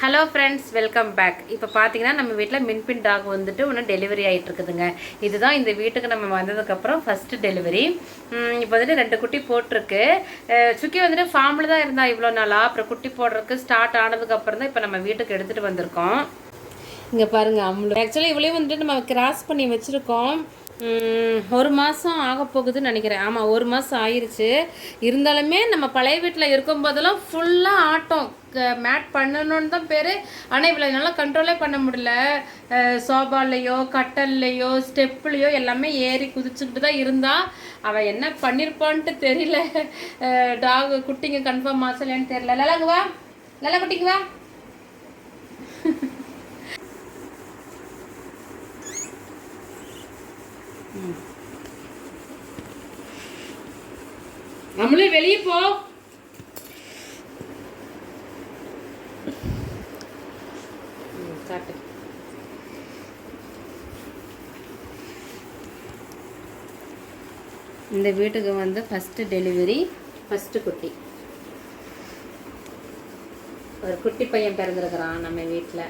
Hello friends, welcome back. இப்போ பார்த்தீங்கன்னா நம்ம வீட்டில் மின்பின் டாக் வந்துட்டு ஒன்று டெலிவரி ஆகிட்டு இருக்குதுங்க. இதுதான் இந்த வீட்டுக்கு நம்ம வந்ததுக்கப்புறம் ஃபஸ்ட்டு டெலிவரி. இப்போ வந்துட்டு 2 குட்டி போட்டிருக்கு. சுக்கி வந்துட்டு ஃபார்மில் தான் இருந்தால் இவ்வளோ நாளாக. அப்புறம் குட்டி போடுறதுக்கு ஸ்டார்ட் ஆனதுக்கப்புறம் தான் இப்போ நம்ம வீட்டுக்கு எடுத்துகிட்டு வந்திருக்கோம். இங்கே பாருங்கள், அம்முளு ஆக்சுவலி இவ்வளோ வந்துட்டு நம்ம கிராஸ் பண்ணி வச்சுருக்கோம். 1 மாதம் ஆக போகுதுன்னு நினைக்கிறேன். ஆமாம், 1 மாதம் ஆயிடுச்சு. இருந்தாலுமே நம்ம பழைய வீட்டில் இருக்கும்போதெல்லாம் ஃபுல்லாக ஆட்டம் மேட் பண்ணணுன்னு தான் பேர். ஆனால் இவ்வளோ நல்லா கண்ட்ரோலே பண்ண முடியல. சோபாலையோ கட்டல்லையோ ஸ்டெப்புலையோ எல்லாமே ஏறி குதிச்சுக்கிட்டு தான் இருந்தா. அவள் என்ன பண்ணியிருப்பான்ட்டு தெரியல. டாக் குட்டிங்க கன்ஃபார்ம் மாசலேன்னு தெரியல. லலாங்க வா, லலா குட்டிக்கு வா. நம்மளே வெளியே போ. காட்டு. இந்த வீட்டுக்கு வந்து ஃபஸ்ட்டு டெலிவரி, ஃபஸ்ட்டு குட்டி. ஒரு குட்டி பையன் பிறந்திருக்கிறான் நம்ம வீட்டில்.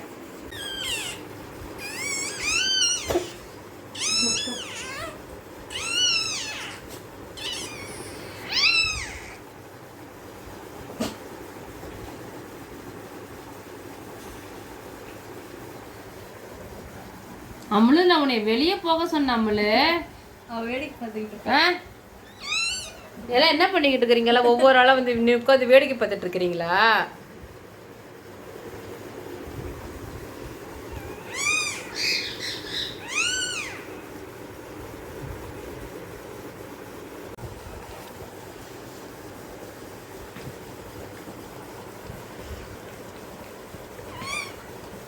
அம்மளு, நான் உன்னை வெளியே போக சொன்ன அம்மளு. வேடிக்கை பார்த்துக்கிட்டு இதெல்லாம் என்ன பண்ணிக்கிட்டு இருக்கிறீங்களா? ஒவ்வொரு ஆளாக வந்து உட்காந்து வேடிக்கை பார்த்துட்டு இருக்கிறீங்களா?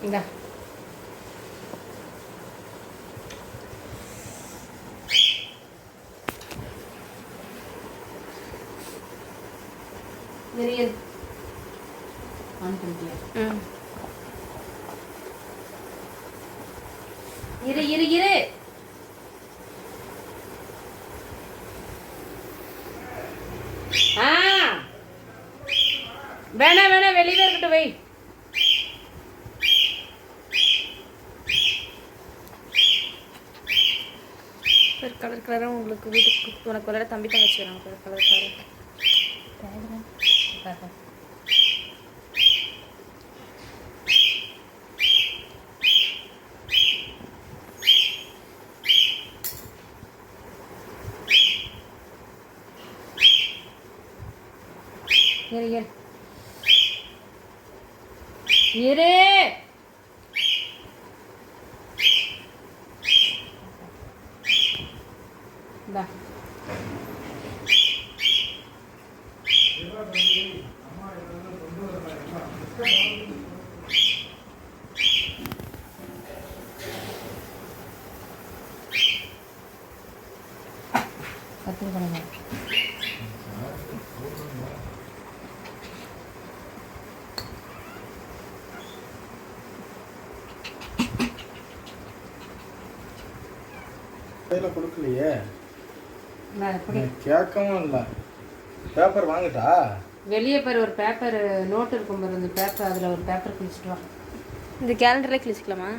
இந்தா இரு இரு இரு. வேணா வேணா, வெளியே இருக்கட்டும், வை. கலர் கலராக உங்களுக்கு வீட்டுக்கு உனக்கு ஒரு தம்பி தான் வச்சுக்கிறாங்க. கலர் கலர் இரு இரு இரு. இந்தா கத்திரி பண்ணுங்க. கையில் கொடுக்கலையே, கேட்கவும் இல்லை. பேப்பர் வாங்கிட்டா? வெளியே பாரு, ஒரு பேப்பர் நோட் இருக்கும் பாரு, அந்த பேப்பர், அதில் ஒரு பேப்பர் கிழிச்சிட்டு வா. இந்த கேலண்டரே கிழிச்சிக்கலாமா?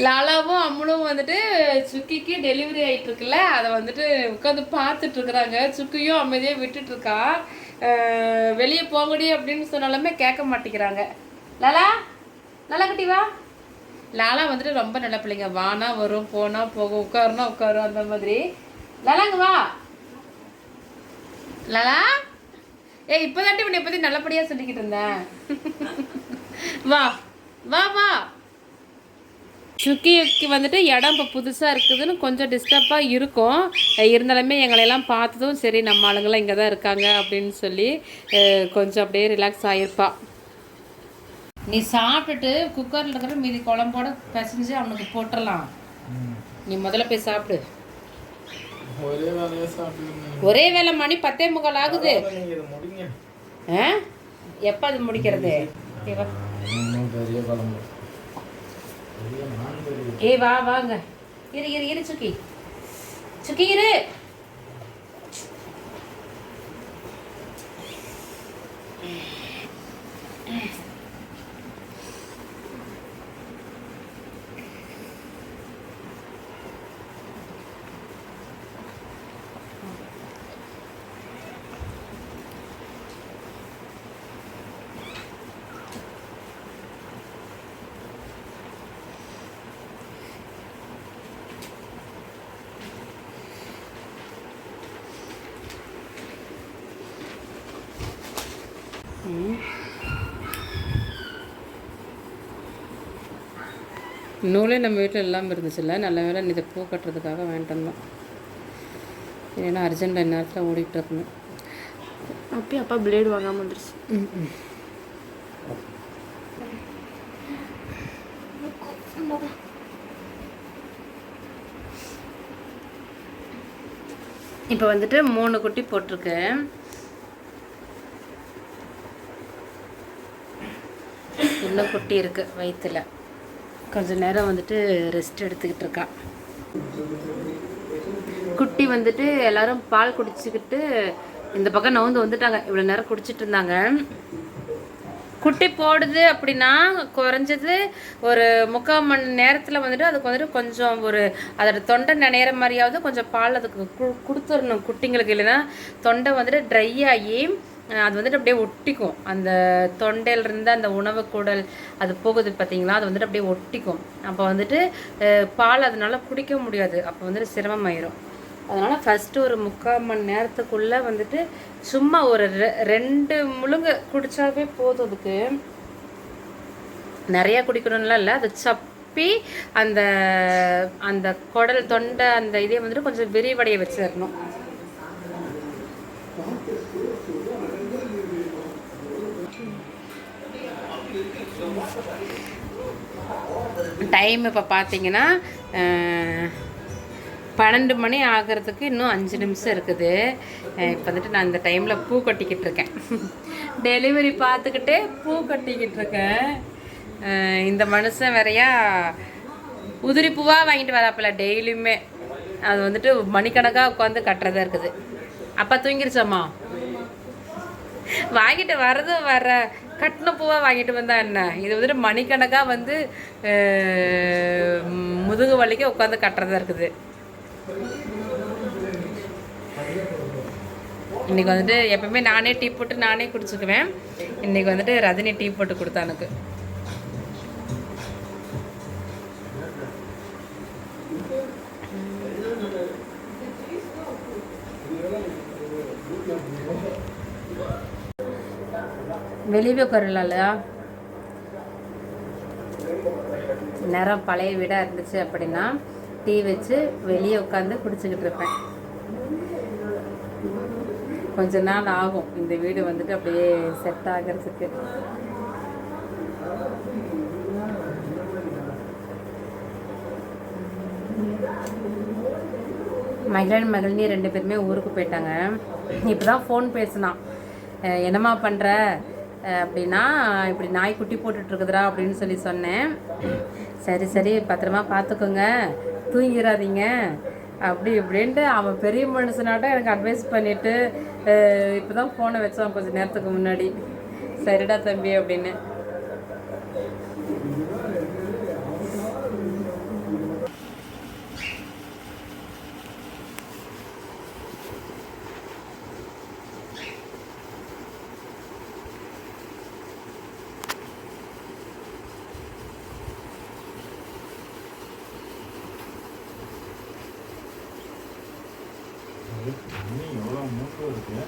லாலாவும் அம்மளும் வந்துட்டு சுக்கிக்கு டெலிவரி ஆகிட்டு இருக்குல்ல, அதை வந்துட்டு உட்காந்து பார்த்துட்டு இருக்கிறாங்க. சுக்கியும் அமைதியாக விட்டுட்டு இருக்கா. வெளியே போங்கடி அப்படின்னு சொன்னாலுமே கேட்க மாட்டேங்கிறாங்க. லாலா, லாலா குட்டி வா. லாலா வந்துட்டு ரொம்ப நல்ல பிள்ளைங்க. வானா வரும், போனா போகும், உட்காருனா உட்காரும், அந்த மாதிரி. லாலாங்க வா. லாலா, இப்போதாண்டி உன்னை பற்றி நல்லபடியாக சொல்லிக்கிட்டு இருந்தேன். வா வா வா. சுக்கிக்கு வந்துட்டு இடம் இப்போ புதுசாக இருக்குதுன்னு கொஞ்சம் டிஸ்டர்பாக இருக்கும். இருந்தாலுமே எங்களையெல்லாம் பார்த்ததும் சரி நம்ம ஆளுங்களாம் இங்கே தான் இருக்காங்க அப்படின்னு சொல்லி கொஞ்சம் அப்படியே ரிலாக்ஸ் ஆகிருப்பா. நீ சாப்பிட்டுட்டு குக்கரில் இருக்கிற மீதி குழம்போட பிசைஞ்சு அவனுக்கு போட்டுடலாம். நீ முதல்ல போய் சாப்பிடு. ஒரே வேலை மணி 10:45 ஆகுது. எப்போ அது முடிக்கிறது? வா வாங்க. இரு சுக்கி இரு. நூலே நம்ம வீட்டில் இல்லாமல் இருந்துச்சுல்ல, நல்ல வேலை இதை பூ கட்டுறதுக்காக வாங்கிட்டு வந்தோம். ஏன்னா அர்ஜென்ட் நேரத்தில் ஓடிட்டு இருக்கணும். அப்பயும் அப்பா பிளேடு வாங்காமல் வந்துருச்சு. இப்போ வந்துட்டு 3 குட்டி போட்டிருக்கு. இன்னும் குட்டி இருக்குது வயிற்றுல. கொஞ்சம் நேரம் வந்துட்டு ரெஸ்ட் எடுத்துக்கிட்டு இருக்கா. குட்டி வந்துட்டு எல்லாரும் பால் குடிச்சிக்கிட்டு இந்த பக்கம் நவுந்து வந்துட்டாங்க. இவ்வளோ நேரம் குடிச்சிட்டு இருந்தாங்க. குட்டி போடுது அப்படின்னா குறைஞ்சது ஒரு 3/4 மணி நேரத்தில் வந்துட்டு அதுக்கு வந்துட்டு கொஞ்சம் ஒரு அதோட தொண்டை நினைகிற மாதிரியாவது கொஞ்சம் பால் அதுக்கு கொடுத்துடணும் குட்டிங்களுக்கு. இல்லைன்னா தொண்டை வந்துட்டு ட்ரை ஆகி அது வந்துட்டு அப்படியே ஒட்டிக்கும். அந்த தொண்டையிலிருந்து அந்த உணவு குடல் அது போகுது பார்த்தீங்களா, அது வந்துட்டு அப்படியே ஒட்டிக்கும். அப்போ வந்துட்டு பால் அதனால குடிக்க முடியாது. அப்போ வந்துட்டு சிரமமாயிரும். அதனால் ஃபஸ்ட்டு ஒரு 3/4 மணி நேரத்துக்குள்ளே வந்துட்டு சும்மா ஒரு 2 முழுங்க குடித்தாவே போதும். அதுக்கு நிறையா குடிக்கணும்லாம் இல்லை. அது சப்பி அந்த அந்த குடல் தொண்டை அந்த இதே வந்துட்டு கொஞ்சம் விரிவடைய வச்சிடணும். டைம் இப்போ பார்த்தீங்கன்னா 12 மணி ஆகிறதுக்கு இன்னும் 5 நிமிஷம் இருக்குது. இப்போ வந்துட்டு நான் இந்த டைமில் பூ கட்டிக்கிட்டு இருக்கேன். டெலிவரி பார்த்துக்கிட்டே பூ கட்டிக்கிட்டு இருக்கேன். இந்த மனுஷன் வேறையா உதிரி பூவாக வாங்கிட்டு வராப்பில்ல டெய்லியுமே. அது வந்துட்டு மணிக்கணக்காக உட்காந்து கட்டுறதா இருக்குது. அப்பா தூங்கிருச்சாம்மா? வாங்கிட்டு வர்றதும் வர கட்டின பூவாக வாங்கிட்டு வந்தா என்ன? இது வந்துட்டு மணிக்கணக்காக வந்து முதுகு வலிக்க உட்காந்து கட்டுறதா இருக்குது. இன்றைக்கி வந்துட்டு எப்பவுமே நானே டீ போட்டு நானே குடிச்சுக்குவேன். இன்றைக்கி வந்துட்டு ரஜினி டீ போட்டு கொடுத்தா எனக்கு. வெளியே உட்காரல நேரம் பழைய வீடாக இருந்துச்சு அப்படின்னா டீ வச்சு வெளியே உட்காந்து குடிச்சுக்கிட்டு இருப்பேன். கொஞ்ச நாள் ஆகும் இந்த வீடு வந்துட்டு அப்படியே செட் ஆகிறதுக்கு. மகிழனி 2 பேருமே ஊருக்கு போயிட்டாங்க. இப்போ தான் ஃபோன் பேசினான். என்னம்மா பண்ணுற அப்படின்னா, இப்படி நாய் குட்டி போட்டுட்ருக்குதுரா அப்படின்னு சொல்லி சொன்னேன். சரி பத்திரமா பார்த்துக்கோங்க, தூங்கிடாதீங்க அப்படி இப்படின்ட்டு அவன் பெரிய மனுஷனாட்ட எனக்கு அட்வைஸ் பண்ணிவிட்டு இப்போ தான் ஃபோனை வச்சான் கொஞ்சம் நேரத்துக்கு முன்னாடி. சரிடா தம்பி அப்படின்னு. எவ்வளோ மூட்டை இருக்கு.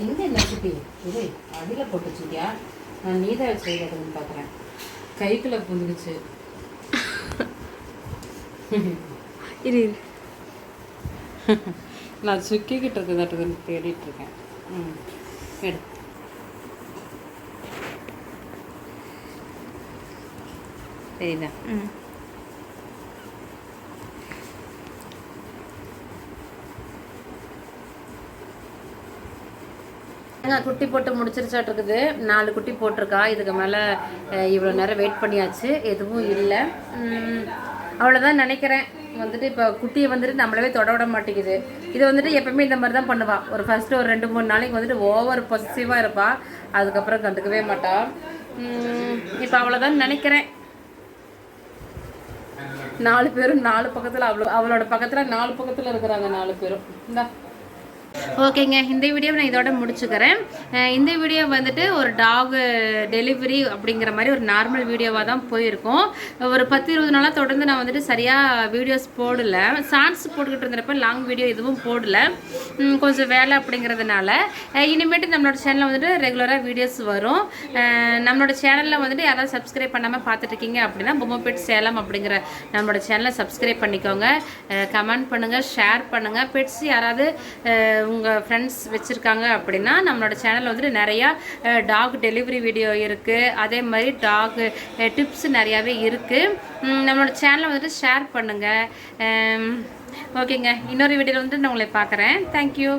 எங்கே இல்லை குட்டி இது அடியில் போட்டு வச்சுக்கியா? நான் நீதான் வச்சு வைக்கிறதுன்னு பார்க்குறேன். கைக்குள்ளே புந்துக்குச்சு. இரு நான் சுக்கிக்கிட்டு இருக்குதாட்டுன்னு தேடிட்டு இருக்கேன். எடு. சரிதா. குட்டி போட்டு முடிச்சிருச்சாட்டு இருக்குது. 4 குட்டி போட்டிருக்கா. இதுக்கு மேலே இவ்வளோ நேரம் வெயிட் பண்ணியாச்சு, எதுவும் இல்லை. அவ்வளோதான் நினைக்கிறேன். வந்துட்டு இப்போ குட்டியை வந்துட்டு நம்மளவே தொட விட மாட்டேங்குது. இது வந்துட்டு எப்பவுமே இந்த மாதிரி தான் பண்ணுவாள். ஒரு ஃபஸ்ட்டு ஒரு 2-3 நாளைக்கு வந்துட்டு ஓவர் பொசிட்டிவாக இருப்பாள். அதுக்கப்புறம் கண்டுக்கவே மாட்டாள். இப்போ அவ்வளோதான் நினைக்கிறேன். 4 பேரும் 4 பக்கத்தில் அவளோட பக்கத்தில் 4 பக்கத்தில் இருக்கிறாங்க 4 பேரும். இந்தா ஓகேங்க, இந்த வீடியோ நான் இதோட முடிச்சுக்கிறேன். இந்த வீடியோ வந்துட்டு ஒரு டாக் டெலிவரி அப்படிங்கிற மாதிரி ஒரு நார்மல் வீடியோவாக தான் போயிருக்கோம். ஒரு 10-20 நாளாக தொடர்ந்து நான் வந்துட்டு சரியாக வீடியோஸ் போடலை. ஷார்ட்ஸ் போட்டுக்கிட்டு இருந்தப்போ லாங் வீடியோ எதுவும் போடலை. கொஞ்சம் வேலை அப்படிங்கிறதுனால இனிமேட்டு நம்மளோட சேனலில் வந்துட்டு ரெகுலராக வீடியோஸ் வரும். நம்மளோட சேனலில் வந்துட்டு யாராவது சப்ஸ்கிரைப் பண்ணாமல் பார்த்துட்ருக்கீங்க அப்படின்னா பொம்மைப்பேட் சேலம் அப்படிங்கிற நம்மளோட சேனலை சப்ஸ்கிரைப் பண்ணிக்கோங்க. கமெண்ட் பண்ணுங்கள், ஷேர் பண்ணுங்கள். பெட்ஸ் யாராவது உங்கள் ஃப்ரெண்ட்ஸ் வச்சுருக்காங்க அப்படின்னா நம்மளோட சேனலில் வந்துட்டு நிறையா டாக் டெலிவரி வீடியோ இருக்குது. அதே மாதிரி டாக் டிப்ஸ் நிறையாவே இருக்குது. நம்மளோட சேனலை வந்துட்டு ஷேர் பண்ணுங்கள். ஓகேங்க, இன்னொரு வீடியோவில் வந்துட்டு நான் உங்களை பார்க்குறேன். தேங்க்யூ.